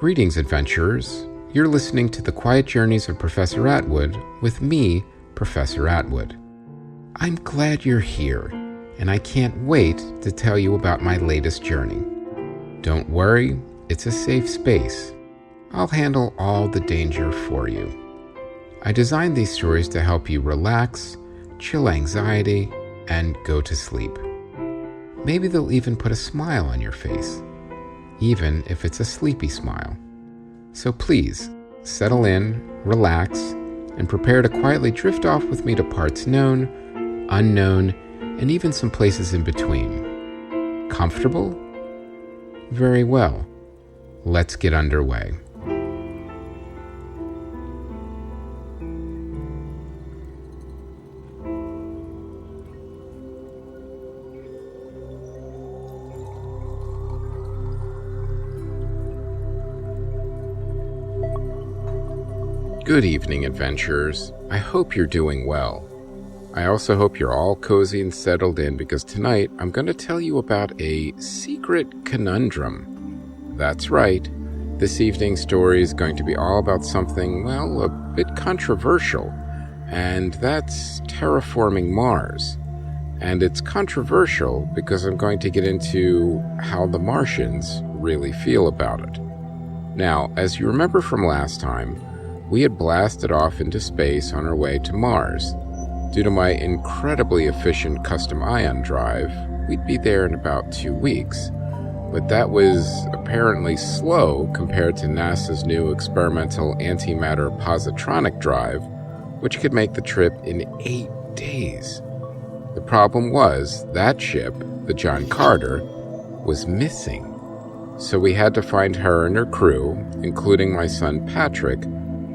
Greetings, adventurers. You're listening to The Quiet Journeys of Professor Atwood with me, Professor Atwood. I'm glad you're here, and I can't wait to tell you about my latest journey. Don't worry, it's a safe space. I'll handle all the danger for you. I designed these stories to help you relax, chill anxiety, and go to sleep. Maybe they'll even put a smile on your face, even if it's a sleepy smile. So please, settle in, relax, and prepare to quietly drift off with me to parts known, unknown, and even some places in between. Comfortable? Very well. Let's get underway. Good evening, adventurers. I hope you're doing well. I also hope you're all cozy and settled in because tonight I'm going to tell you about a secret conundrum. That's right. This evening's story is going to be all about something, well, a bit controversial, and that's terraforming Mars. And it's controversial because I'm going to get into how the Martians really feel about it. Now, as you remember from last time, we had blasted off into space on our way to Mars. Due to my incredibly efficient custom ion drive, we'd be there in about 2 weeks. But that was apparently slow compared to NASA's new experimental antimatter positronic drive, which could make the trip in 8 days. The problem was that ship, the John Carter, was missing. So we had to find her and her crew, including my son Patrick,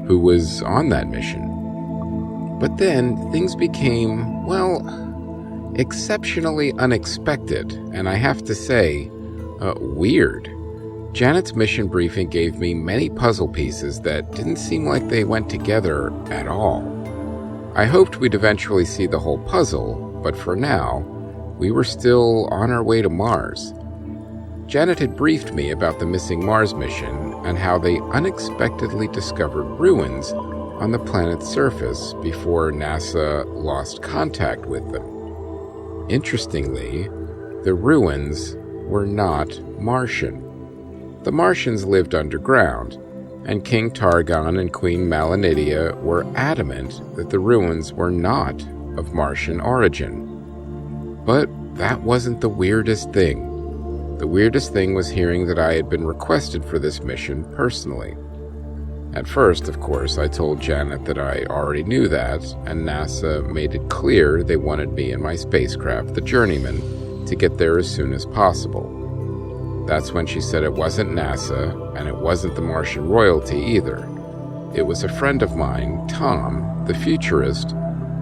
who was on that mission. But then things became, well, exceptionally unexpected, and I have to say, weird. Janet's mission briefing gave me many puzzle pieces that didn't seem like they went together at all. I hoped we'd eventually see the whole puzzle, but for now, we were still on our way to Mars. Janet had briefed me about the missing Mars mission and how they unexpectedly discovered ruins on the planet's surface before NASA lost contact with them. Interestingly, the ruins were not Martian. The Martians lived underground, and King Targon and Queen Malanidia were adamant that the ruins were not of Martian origin. But that wasn't the weirdest thing. The weirdest thing was hearing that I had been requested for this mission personally. At first, of course, I told Janet that I already knew that, and NASA made it clear they wanted me in my spacecraft, the Journeyman, to get there as soon as possible. That's when she said it wasn't NASA, and it wasn't the Martian royalty either. It was a friend of mine, Tom, the futurist,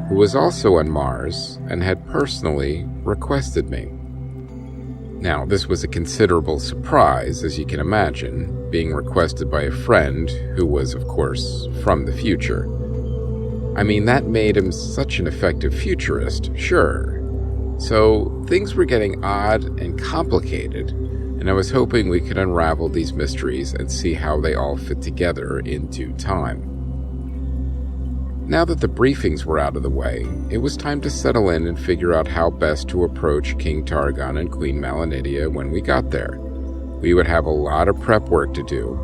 who was also on Mars and had personally requested me. Now, this was a considerable surprise, as you can imagine, being requested by a friend who was, of course, from the future. I mean, that made him such an effective futurist, sure. So, things were getting odd and complicated, and I was hoping we could unravel these mysteries and see how they all fit together in due time. Now that the briefings were out of the way, it was time to settle in and figure out how best to approach King Targon and Queen Malanidia when we got there. We would have a lot of prep work to do,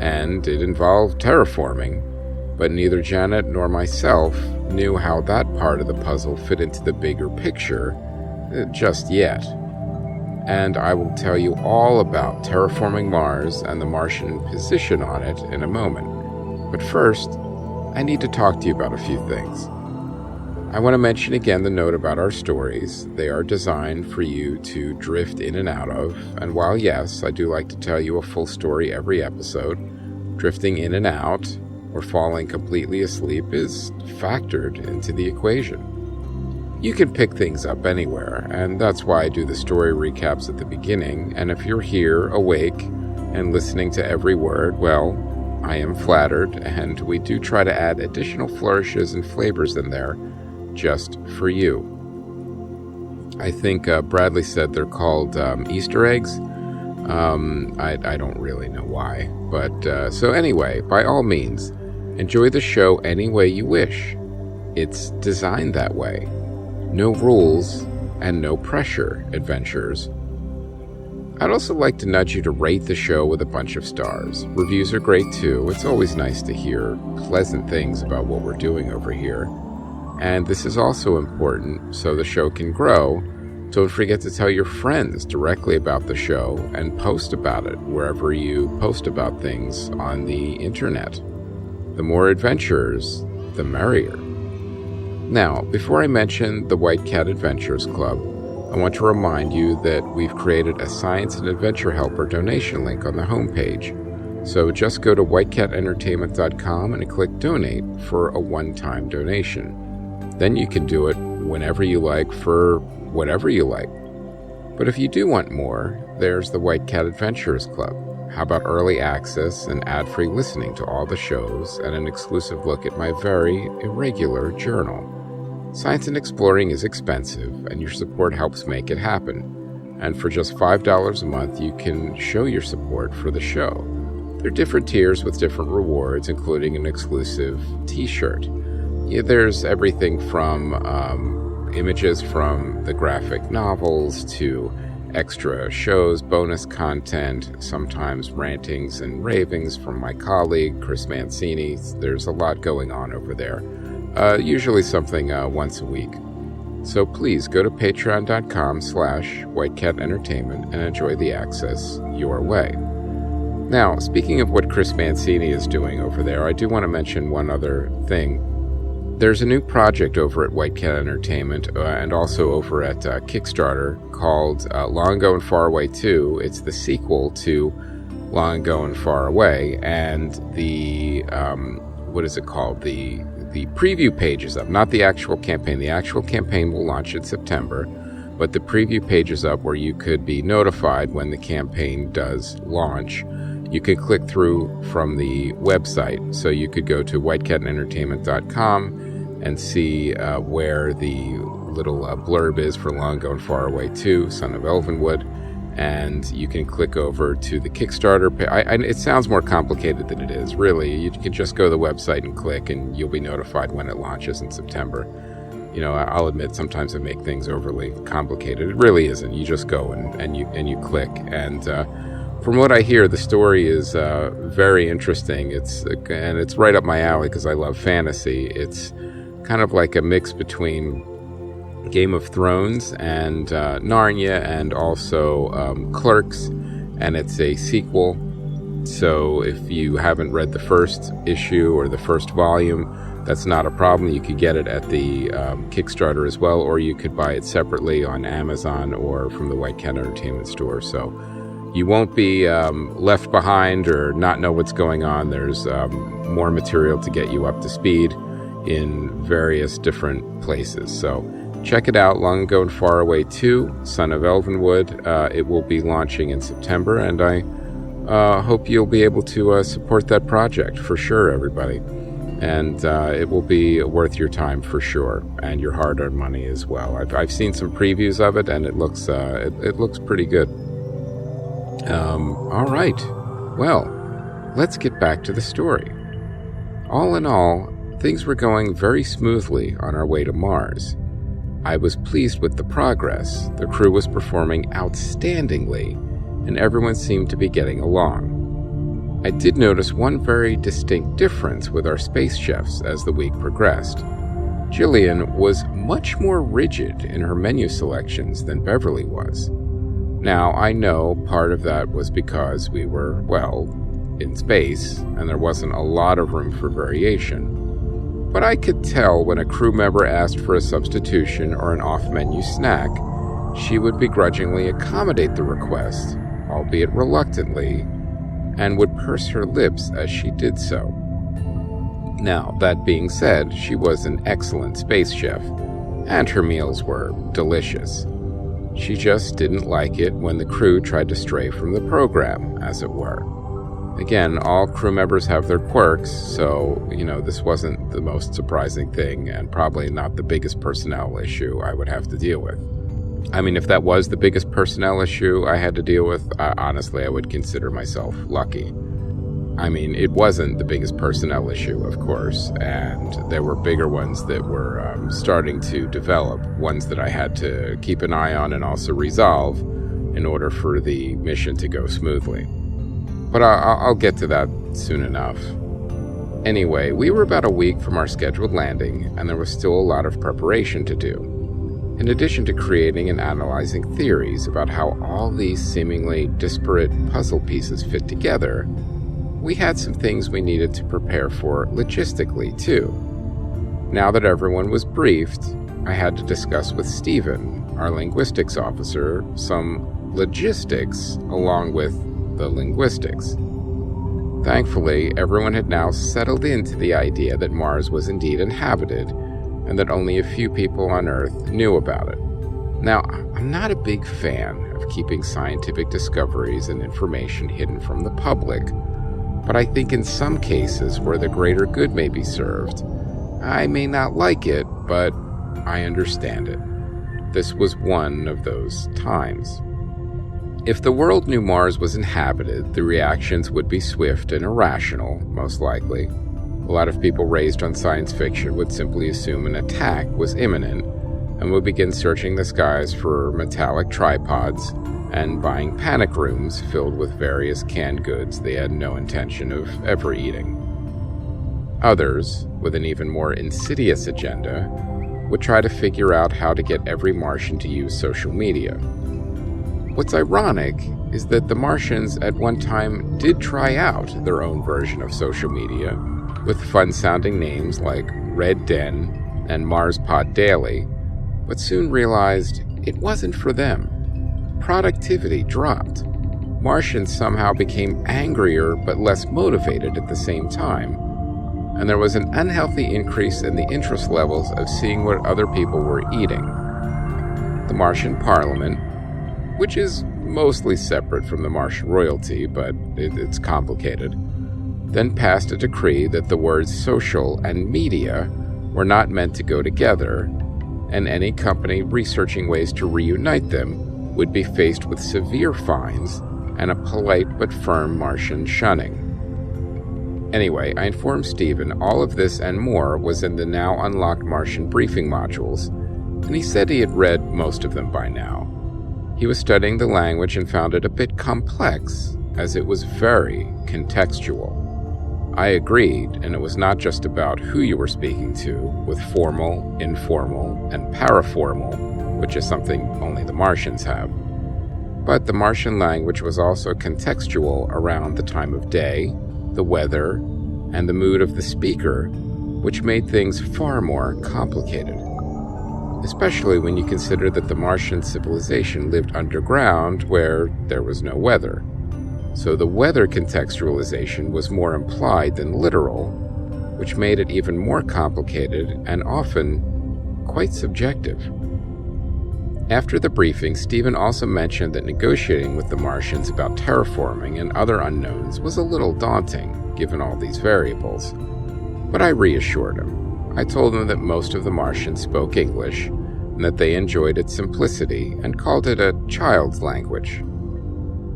and it involved terraforming, but neither Janet nor myself knew how that part of the puzzle fit into the bigger picture just yet. And I will tell you all about terraforming Mars and the Martian position on it in a moment. But first, I need to talk to you about a few things. I want to mention again the note about our stories. They are designed for you to drift in and out of, and while yes, I do like to tell you a full story every episode, drifting in and out or falling completely asleep is factored into the equation. You can pick things up anywhere, and that's why I do the story recaps at the beginning, and if you're here, awake, and listening to every word, well, I am flattered, and we do try to add additional flourishes and flavors in there just for you. I think Bradley said they're called Easter eggs. I don't really know why. But so anyway, by all means, enjoy the show any way you wish. It's designed that way. No rules and no pressure, adventurers. I'd also like to nudge you to rate the show with a bunch of stars. Reviews are great too. It's always nice to hear pleasant things about what we're doing over here. And this is also important so the show can grow. Don't forget to tell your friends directly about the show and post about it wherever you post about things on the internet. The more adventurers, the merrier. Now, before I mention the White Cat Adventures Club, I want to remind you that we've created a Science and Adventure Helper donation link on the homepage. So just go to whitecatentertainment.com and click Donate for a one-time donation. Then you can do it whenever you like for whatever you like. But if you do want more, there's the White Cat Adventures Club. How about early access and ad-free listening to all the shows and an exclusive look at my very irregular journal? Science and exploring is expensive, and your support helps make it happen. And for just $5 a month, you can show your support for the show. There are different tiers with different rewards, including an exclusive t-shirt. There's everything from images from the graphic novels to extra shows, bonus content, sometimes rantings and ravings from my colleague, Chris Mancini. There's a lot going on over there. Usually something once a week. So please go to patreon.com/whitecatentertainment and enjoy the access your way. Now, speaking of what Chris Mancini is doing over there, I do want to mention one other thing. There's a new project over at White Cat Entertainment and also over at Kickstarter called Long Ago and Far Away 2. It's the sequel to Long Ago and Far Away, and the, what is it called? The preview page is up, not the actual campaign. The actual campaign will launch in September, but the preview page is up where you could be notified when the campaign does launch. You could click through from the website, so you could go to whitecatentertainment.com and see where the little blurb is for Long Ago and Far Away 2, Son of Elvenwood, and you can click over to the Kickstarter. It sounds more complicated than it is, really. You can just go to the website and click, and you'll be notified when it launches in September. You know, I'll admit sometimes I make things overly complicated. It really isn't. You just go and you click, and from what I hear, the story is very interesting. It's right up my alley because I love fantasy. It's kind of like a mix between Game of Thrones and Narnia, and also Clerks, and it's a sequel. So if you haven't read the first issue or the first volume, that's not a problem. You could get it at the Kickstarter as well, or you could buy it separately on Amazon or from the White Cat Entertainment store. So you won't be left behind or not know what's going on. There's more material to get you up to speed in various different places. So check it out, Long Ago and Far Away 2, Son of Elvenwood. It will be launching in September, and I hope you'll be able to support that project for sure, everybody. And it will be worth your time for sure, and your hard-earned money as well. I've seen some previews of it, and it looks pretty good. All right. Well, let's get back to the story. All in all, things were going very smoothly on our way to Mars. I was pleased with the progress. The crew was performing outstandingly, and everyone seemed to be getting along. I did notice one very distinct difference with our space chefs as the week progressed. Jillian was much more rigid in her menu selections than Beverly was. Now, I know part of that was because we were, well, in space, and there wasn't a lot of room for variation. But I could tell when a crew member asked for a substitution or an off-menu snack, she would begrudgingly accommodate the request, albeit reluctantly, and would purse her lips as she did so. Now, that being said, she was an excellent space chef, and her meals were delicious. She just didn't like it when the crew tried to stray from the program, as it were. Again, all crew members have their quirks, so, this wasn't the most surprising thing, and probably not the biggest personnel issue I would have to deal with. I mean, if that was the biggest personnel issue I had to deal with, honestly, I would consider myself lucky. I mean, it wasn't the biggest personnel issue, of course, and there were bigger ones that were starting to develop, ones that I had to keep an eye on and also resolve in order for the mission to go smoothly. But I'll get to that soon enough. Anyway, we were about a week from our scheduled landing, and there was still a lot of preparation to do. In addition to creating and analyzing theories about how all these seemingly disparate puzzle pieces fit together, we had some things we needed to prepare for logistically, too. Now that everyone was briefed, I had to discuss with Stephen, our linguistics officer, some logistics along with the linguistics. Thankfully, everyone had now settled into the idea that Mars was indeed inhabited, and that only a few people on Earth knew about it. Now, I'm not a big fan of keeping scientific discoveries and information hidden from the public, but I think in some cases where the greater good may be served, I may not like it, but I understand it. This was one of those times. If the world knew Mars was inhabited, the reactions would be swift and irrational, most likely. A lot of people raised on science fiction would simply assume an attack was imminent and would begin searching the skies for metallic tripods and buying panic rooms filled with various canned goods they had no intention of ever eating. Others, with an even more insidious agenda, would try to figure out how to get every Martian to use social media. What's ironic is that the Martians at one time did try out their own version of social media, with fun-sounding names like Red Den and Mars Pod Daily, but soon realized it wasn't for them. Productivity dropped. Martians somehow became angrier but less motivated at the same time, and there was an unhealthy increase in the interest levels of seeing what other people were eating. The Martian Parliament, which is mostly separate from the Martian royalty, but it's complicated, then passed a decree that the words social and media were not meant to go together, and any company researching ways to reunite them would be faced with severe fines and a polite but firm Martian shunning. Anyway, I informed Stephen all of this and more was in the now unlocked Martian briefing modules, and he said he had read most of them by now. He was studying the language and found it a bit complex, as it was very contextual. I agreed, and it was not just about who you were speaking to, with formal, informal, and paraformal, which is something only the Martians have. But the Martian language was also contextual around the time of day, the weather, and the mood of the speaker, which made things far more complicated. Especially when you consider that the Martian civilization lived underground where there was no weather. So the weather contextualization was more implied than literal, which made it even more complicated and often quite subjective. After the briefing, Stephen also mentioned that negotiating with the Martians about terraforming and other unknowns was a little daunting, given all these variables. But I reassured him. I told him that most of the Martians spoke English, and that they enjoyed its simplicity and called it a child's language.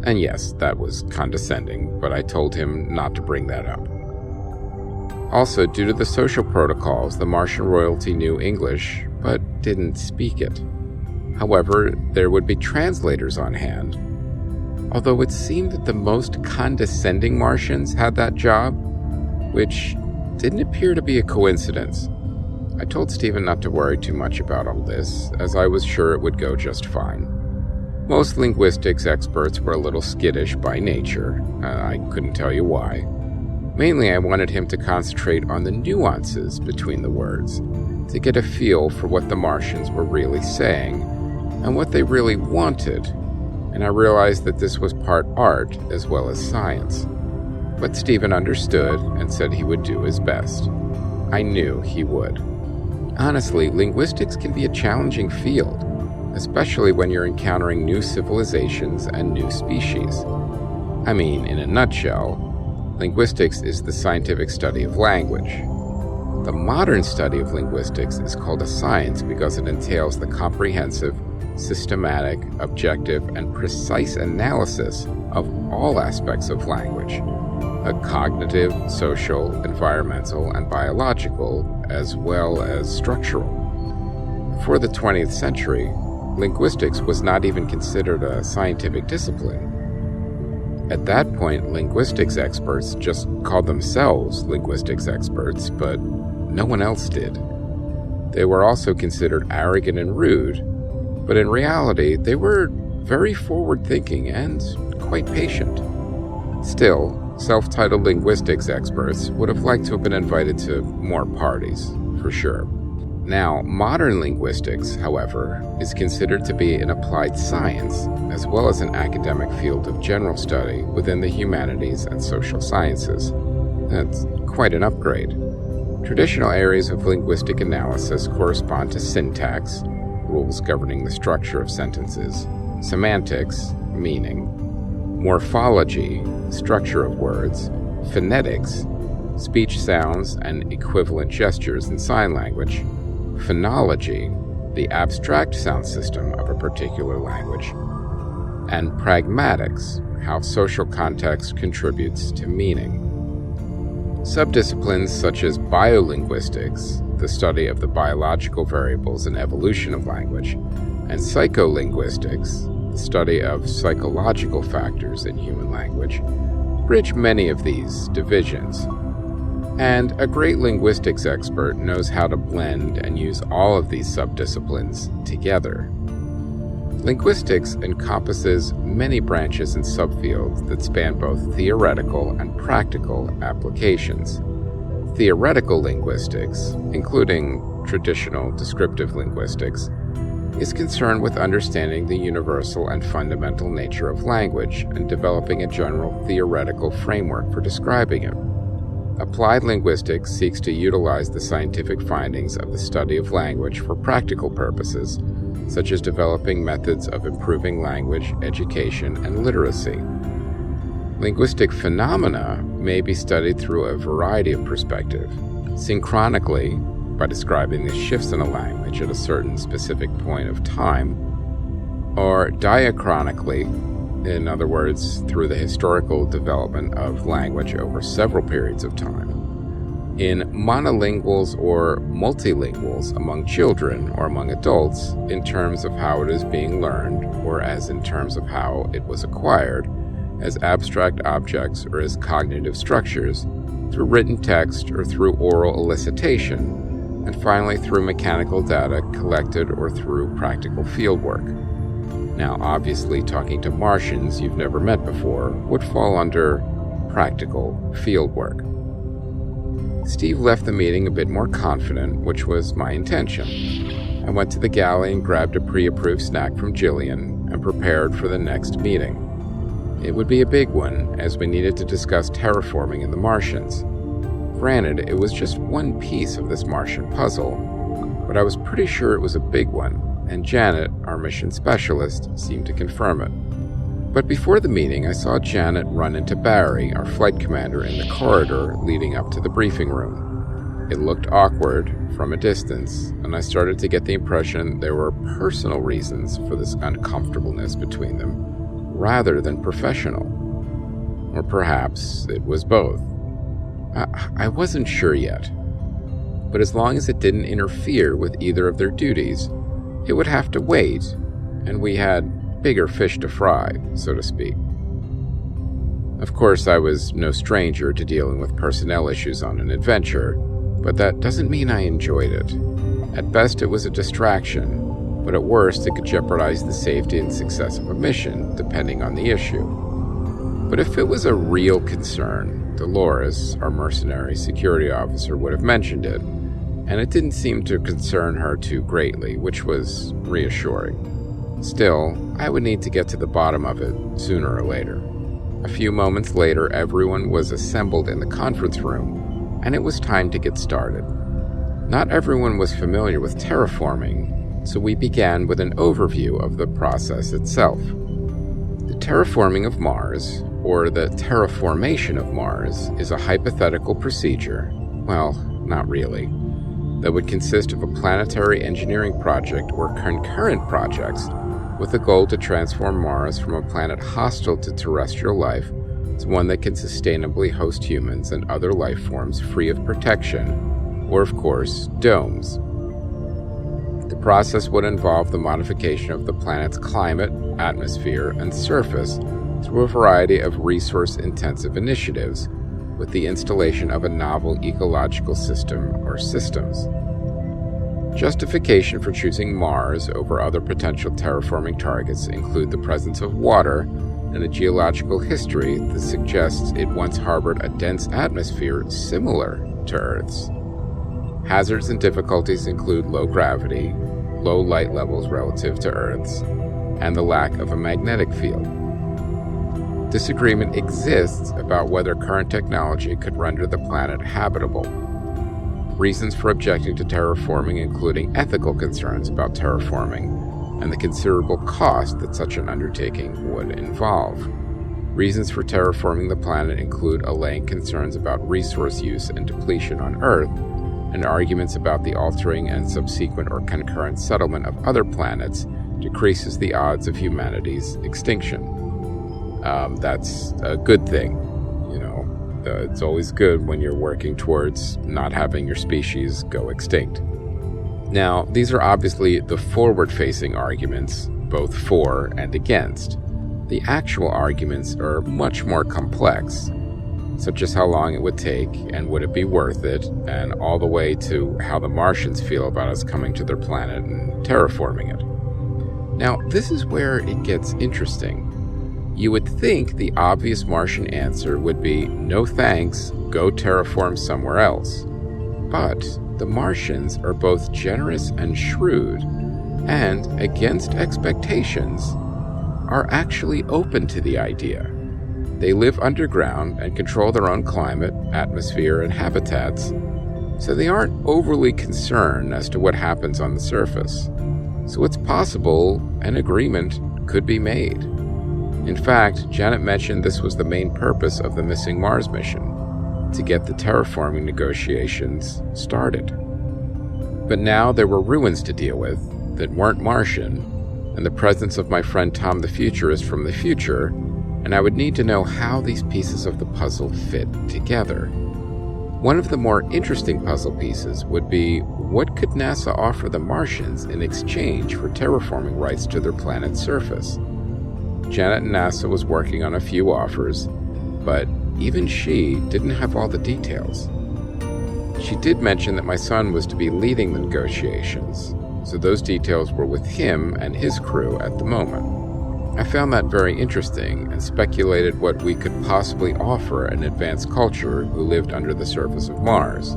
And yes, that was condescending, but I told him not to bring that up. Also, due to the social protocols, the Martian royalty knew English, but didn't speak it. However, there would be translators on hand. Although it seemed that the most condescending Martians had that job, which didn't appear to be a coincidence. I told Stephen not to worry too much about all this, as I was sure it would go just fine. Most linguistics experts were a little skittish by nature. I couldn't tell you why. Mainly, I wanted him to concentrate on the nuances between the words, to get a feel for what the Martians were really saying, and what they really wanted, and I realized that this was part art as well as science. But Stephen understood and said he would do his best. I knew he would. Honestly, linguistics can be a challenging field, especially when you're encountering new civilizations and new species. I mean, in a nutshell, linguistics is the scientific study of language. The modern study of linguistics is called a science because it entails the comprehensive systematic, objective, and precise analysis of all aspects of language, cognitive, social, environmental, and biological, as well as structural. Before the 20th century, linguistics was not even considered a scientific discipline. At that point, linguistics experts just called themselves linguistics experts, but no one else did. They were also considered arrogant and rude, but in reality, they were very forward-thinking and quite patient. Still, self-titled linguistics experts would have liked to have been invited to more parties, for sure. Now, modern linguistics, however, is considered to be an applied science, as well as an academic field of general study within the humanities and social sciences. That's quite an upgrade. Traditional areas of linguistic analysis correspond to syntax, rules governing the structure of sentences, semantics, meaning, morphology, structure of words, phonetics, speech sounds and equivalent gestures in sign language, phonology, the abstract sound system of a particular language, and pragmatics, how social context contributes to meaning. Subdisciplines such as biolinguistics, the study of the biological variables and evolution of language, and psycholinguistics, the study of psychological factors in human language, bridge many of these divisions. And a great linguistics expert knows how to blend and use all of these subdisciplines together. Linguistics encompasses many branches and subfields that span both theoretical and practical applications. Theoretical linguistics, including traditional descriptive linguistics, is concerned with understanding the universal and fundamental nature of language and developing a general theoretical framework for describing it. Applied linguistics seeks to utilize the scientific findings of the study of language for practical purposes, such as developing methods of improving language, education, and literacy. Linguistic phenomena may be studied through a variety of perspectives, synchronically, by describing the shifts in a language at a certain specific point of time, or diachronically, in other words, through the historical development of language over several periods of time. In monolinguals or multilinguals among children or among adults, in terms of how it is being learned, or as in terms of how it was acquired, as abstract objects or as cognitive structures, through written text or through oral elicitation, and finally through mechanical data collected or through practical fieldwork. Now, obviously, talking to Martians you've never met before would fall under practical fieldwork. Steve left the meeting a bit more confident, which was my intention. I went to the galley and grabbed a pre-approved snack from Jillian and prepared for the next meeting. It would be a big one, as we needed to discuss terraforming in the Martians. Granted, it was just one piece of this Martian puzzle, but I was pretty sure it was a big one, and Janet, our mission specialist, seemed to confirm it. But before the meeting, I saw Janet run into Barry, our flight commander, in the corridor leading up to the briefing room. It looked awkward from a distance, and I started to get the impression there were personal reasons for this uncomfortableness between them, rather than professional. Or perhaps it was both. I wasn't sure yet, but as long as it didn't interfere with either of their duties, it would have to wait, and we had bigger fish to fry, so to speak. Of course, I was no stranger to dealing with personnel issues on an adventure, but that doesn't mean I enjoyed it. At best, it was a distraction, but at worst, it could jeopardize the safety and success of a mission, depending on the issue. But if it was a real concern, Dolores, our mercenary security officer, would have mentioned it, and it didn't seem to concern her too greatly, which was reassuring. Still, I would need to get to the bottom of it sooner or later. A few moments later, everyone was assembled in the conference room, and it was time to get started. Not everyone was familiar with terraforming, so we began with an overview of the process itself. The terraforming of Mars, or the terraformation of Mars, is a hypothetical procedure, well, not really, that would consist of a planetary engineering project or concurrent projects with the goal to transform Mars from a planet hostile to terrestrial life to one that can sustainably host humans and other life forms free of protection, or of course, domes. The process would involve the modification of the planet's climate, atmosphere, and surface through a variety of resource-intensive initiatives, with the installation of a novel ecological system or systems. Justification for choosing Mars over other potential terraforming targets include the presence of water and a geological history that suggests it once harbored a dense atmosphere similar to Earth's. Hazards and difficulties include low gravity, low light levels relative to Earth's, and the lack of a magnetic field. Disagreement exists about whether current technology could render the planet habitable. Reasons for objecting to terraforming including ethical concerns about terraforming and the considerable cost that such an undertaking would involve. Reasons for terraforming the planet include allaying concerns about resource use and depletion on Earth, and arguments about the altering and subsequent or concurrent settlement of other planets decreases the odds of humanity's extinction. That's a good thing. It's always good when you're working towards not having your species go extinct. Now, these are obviously the forward-facing arguments, both for and against. The actual arguments are much more complex, such as how long it would take and would it be worth it, and all the way to how the Martians feel about us coming to their planet and terraforming it. Now, this is where it gets interesting. You would think the obvious Martian answer would be, no thanks, go terraform somewhere else. But the Martians are both generous and shrewd, and, against expectations, are actually open to the idea. They live underground and control their own climate, atmosphere, and habitats, so they aren't overly concerned as to what happens on the surface. So it's possible an agreement could be made. In fact, Janet mentioned this was the main purpose of the missing Mars mission, to get the terraforming negotiations started. But now there were ruins to deal with that weren't Martian, and the presence of my friend Tom the Futurist from the future, and I would need to know how these pieces of the puzzle fit together. One of the more interesting puzzle pieces would be, what could NASA offer the Martians in exchange for terraforming rights to their planet's surface? Janet and NASA was working on a few offers, but even she didn't have all the details. She did mention that my son was to be leading the negotiations, so those details were with him and his crew at the moment. I found that very interesting and speculated what we could possibly offer an advanced culture who lived under the surface of Mars.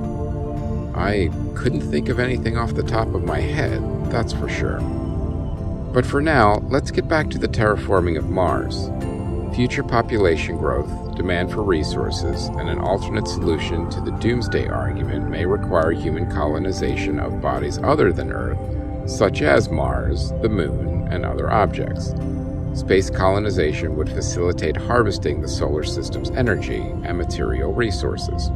I couldn't think of anything off the top of my head, that's for sure. But for now, let's get back to the terraforming of Mars. Future population growth, demand for resources, and an alternate solution to the doomsday argument may require human colonization of bodies other than Earth, such as Mars, the Moon, and other objects. Space colonization would facilitate harvesting the solar system's energy and material resources.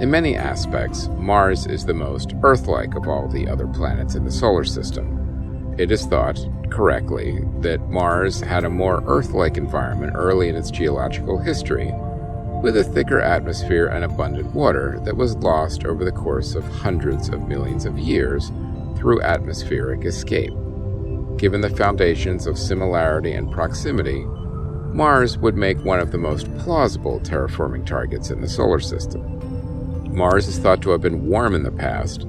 In many aspects, Mars is the most Earth-like of all the other planets in the solar system. It is thought, correctly, that Mars had a more Earth-like environment early in its geological history, with a thicker atmosphere and abundant water that was lost over the course of hundreds of millions of years through atmospheric escape. Given the foundations of similarity and proximity, Mars would make one of the most plausible terraforming targets in the solar system. Mars is thought to have been warm in the past,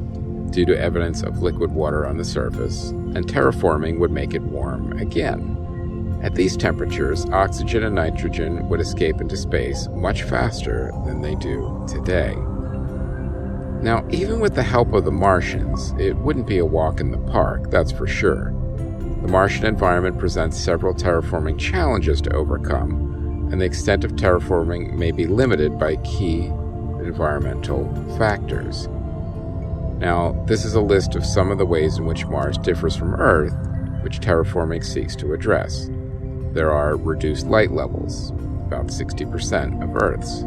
due to evidence of liquid water on the surface, and terraforming would make it warm again. At these temperatures, oxygen and nitrogen would escape into space much faster than they do today. Now, even with the help of the Martians, it wouldn't be a walk in the park, that's for sure. The Martian environment presents several terraforming challenges to overcome, and the extent of terraforming may be limited by key environmental factors. Now, this is a list of some of the ways in which Mars differs from Earth, which terraforming seeks to address. There are reduced light levels, about 60% of Earth's.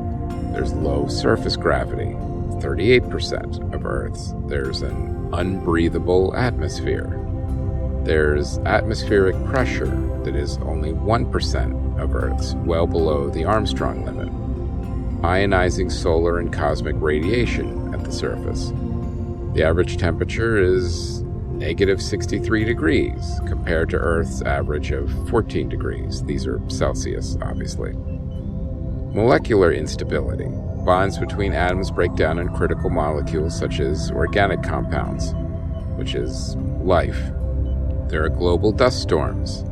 There's low surface gravity, 38% of Earth's. There's an unbreathable atmosphere. There's atmospheric pressure that is only 1% of Earth's, well below the Armstrong limit. Ionizing solar and cosmic radiation at the surface. The average temperature is negative 63 degrees compared to Earth's average of 14 degrees. These are Celsius, obviously. Molecular instability. Bonds between atoms break down in critical molecules such as organic compounds, which is life. There are global dust storms.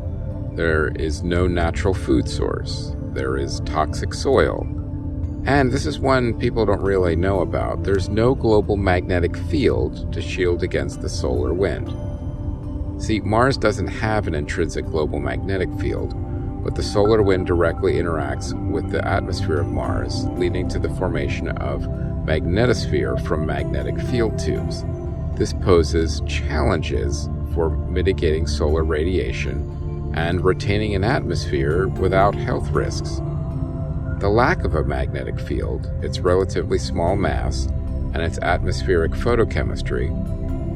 There is no natural food source. There is toxic soil. And this is one people don't really know about. There's no global magnetic field to shield against the solar wind. See, Mars doesn't have an intrinsic global magnetic field, but the solar wind directly interacts with the atmosphere of Mars, leading to the formation of magnetosphere from magnetic field tubes. This poses challenges for mitigating solar radiation and retaining an atmosphere without health risks. The lack of a magnetic field, its relatively small mass, and its atmospheric photochemistry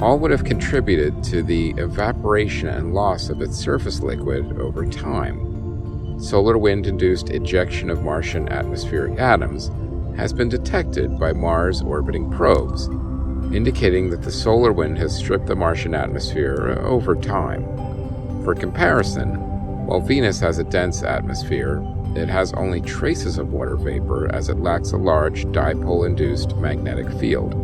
all would have contributed to the evaporation and loss of its surface liquid over time. Solar wind-induced ejection of Martian atmospheric atoms has been detected by Mars-orbiting probes, indicating that the solar wind has stripped the Martian atmosphere over time. For comparison, while Venus has a dense atmosphere, it has only traces of water vapor as it lacks a large dipole-induced magnetic field.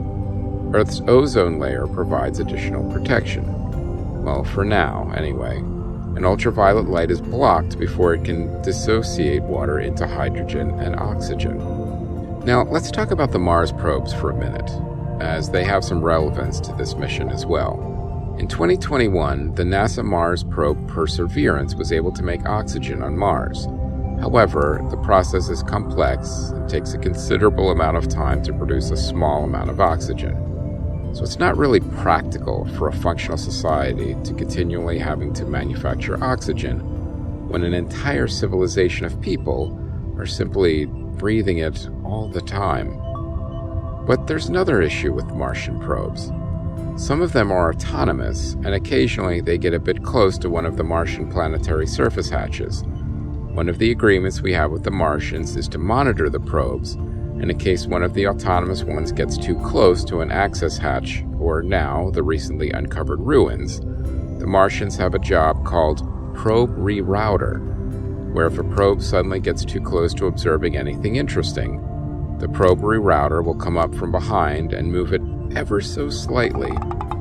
Earth's ozone layer provides additional protection. Well, for now, anyway. An ultraviolet light is blocked before it can dissociate water into hydrogen and oxygen. Now, let's talk about the Mars probes for a minute, as they have some relevance to this mission as well. In 2021, the NASA Mars probe Perseverance was able to make oxygen on Mars. However, the process is complex and takes a considerable amount of time to produce a small amount of oxygen. So it's not really practical for a functional society to continually having to manufacture oxygen when an entire civilization of people are simply breathing it all the time. But there's another issue with Martian probes. Some of them are autonomous, and occasionally they get a bit close to one of the Martian planetary surface hatches. One of the agreements we have with the Martians is to monitor the probes, and in case one of the autonomous ones gets too close to an access hatch, or now the recently uncovered ruins, the Martians have a job called probe rerouter, where if a probe suddenly gets too close to observing anything interesting, the probe rerouter will come up from behind and move it ever so slightly,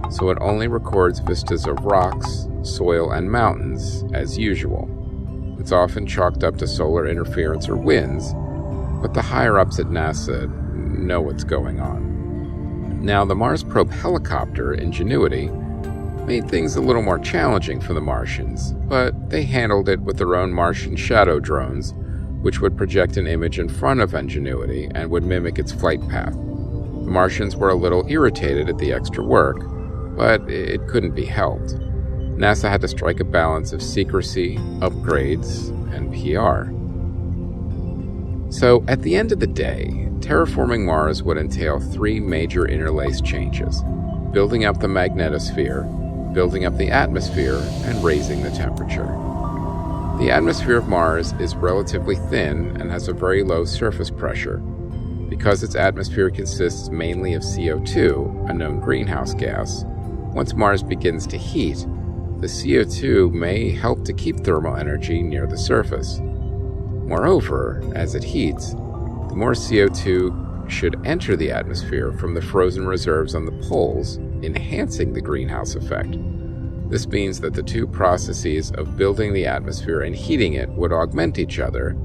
so it only records vistas of rocks, soil, and mountains as usual. It's often chalked up to solar interference or winds, but the higher-ups at NASA know what's going on. Now, the Mars probe helicopter, Ingenuity, made things a little more challenging for the Martians, but they handled it with their own Martian shadow drones, which would project an image in front of Ingenuity and would mimic its flight path. The Martians were a little irritated at the extra work, but it couldn't be helped. NASA had to strike a balance of secrecy, upgrades, and PR. So, at the end of the day, terraforming Mars would entail three major interlaced changes: building up the magnetosphere, building up the atmosphere, and raising the temperature. The atmosphere of Mars is relatively thin and has a very low surface pressure. Because its atmosphere consists mainly of CO2, a known greenhouse gas, once Mars begins to heat, the CO2 may help to keep thermal energy near the surface. Moreover, as it heats, the more CO2 should enter the atmosphere from the frozen reserves on the poles, enhancing the greenhouse effect. This means that the two processes of building the atmosphere and heating it would augment each other,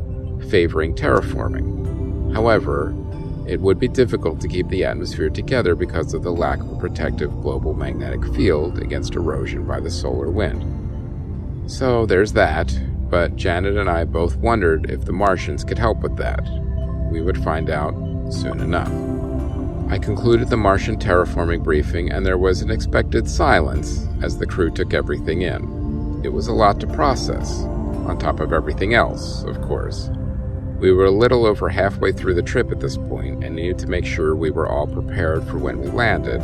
favoring terraforming. However, it would be difficult to keep the atmosphere together because of the lack of a protective global magnetic field against erosion by the solar wind. So there's that, but Janet and I both wondered if the Martians could help with that. We would find out soon enough. I concluded the Martian terraforming briefing, and there was an expected silence as the crew took everything in. It was a lot to process, on top of everything else, of course. We were a little over halfway through the trip at this point and needed to make sure we were all prepared for when we landed,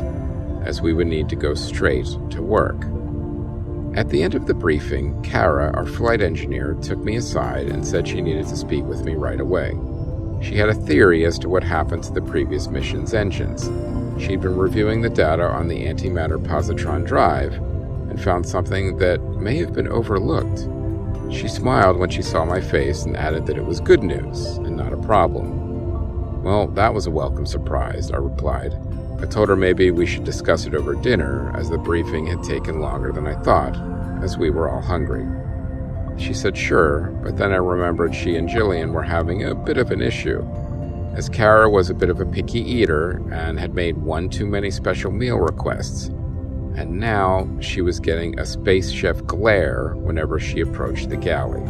as we would need to go straight to work. At the end of the briefing, Kara, our flight engineer, took me aside and said she needed to speak with me right away. She had a theory as to what happened to the previous mission's engines. She'd been reviewing the data on the antimatter positron drive and found something that may have been overlooked. She smiled when she saw my face and added that it was good news and not a problem. Well, that was a welcome surprise, I replied. I told her maybe we should discuss it over dinner, as the briefing had taken longer than I thought, as we were all hungry. She said sure, but then I remembered she and Jillian were having a bit of an issue, as Kara was a bit of a picky eater and had made one too many special meal requests, and now she was getting a space chef glare whenever she approached the galley.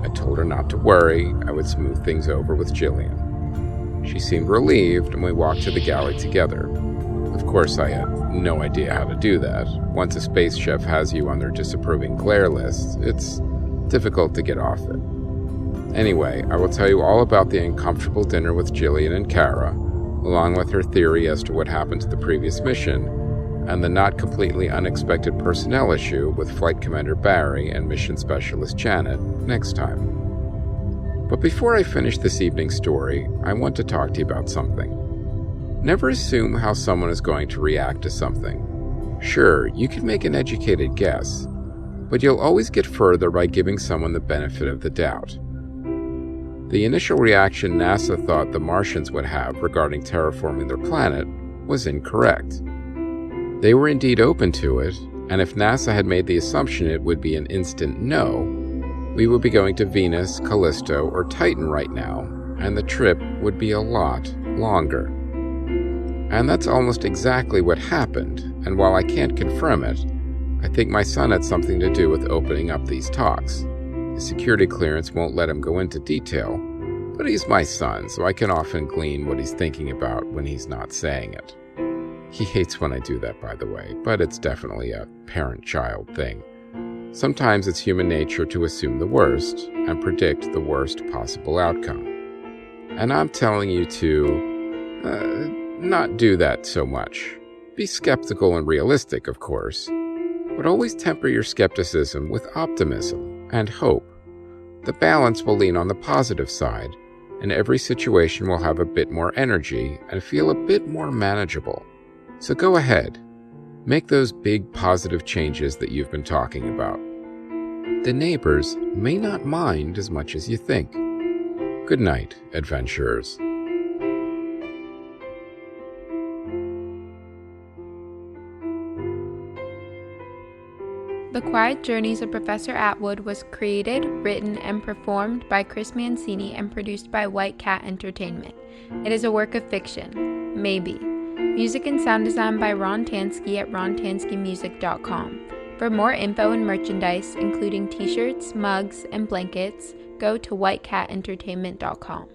I told her not to worry, I would smooth things over with Jillian. She seemed relieved, and we walked to the galley together. Of course, I had no idea how to do that. Once a space chef has you on their disapproving glare list, it's difficult to get off it. Anyway, I will tell you all about the uncomfortable dinner with Jillian and Kara, along with her theory as to what happened to the previous mission, and the not completely unexpected personnel issue with Flight Commander Barry and Mission Specialist Janet next time. But before I finish this evening's story, I want to talk to you about something. Never assume how someone is going to react to something. Sure, you can make an educated guess, but you'll always get further by giving someone the benefit of the doubt. The initial reaction NASA thought the Martians would have regarding terraforming their planet was incorrect. They were indeed open to it, and if NASA had made the assumption it would be an instant no, we would be going to Venus, Callisto, or Titan right now, and the trip would be a lot longer. And that's almost exactly what happened, and while I can't confirm it, I think my son had something to do with opening up these talks. His security clearance won't let him go into detail, but he's my son, so I can often glean what he's thinking about when he's not saying it. He hates when I do that, by the way, but it's definitely a parent-child thing. Sometimes it's human nature to assume the worst and predict the worst possible outcome. And I'm telling you to not do that so much. Be skeptical and realistic, of course, but always temper your skepticism with optimism and hope. The balance will lean on the positive side, and every situation will have a bit more energy and feel a bit more manageable. So go ahead. Make those big positive changes that you've been talking about. The neighbors may not mind as much as you think. Good night, adventurers. The Quiet Journeys of Professor Atwood was created, written, and performed by Chris Mancini and produced by White Cat Entertainment. It is a work of fiction. Maybe. Music and sound design by Ron Tansky at rontanskymusic.com. For more info and merchandise, including t-shirts, mugs, and blankets, go to whitecatentertainment.com.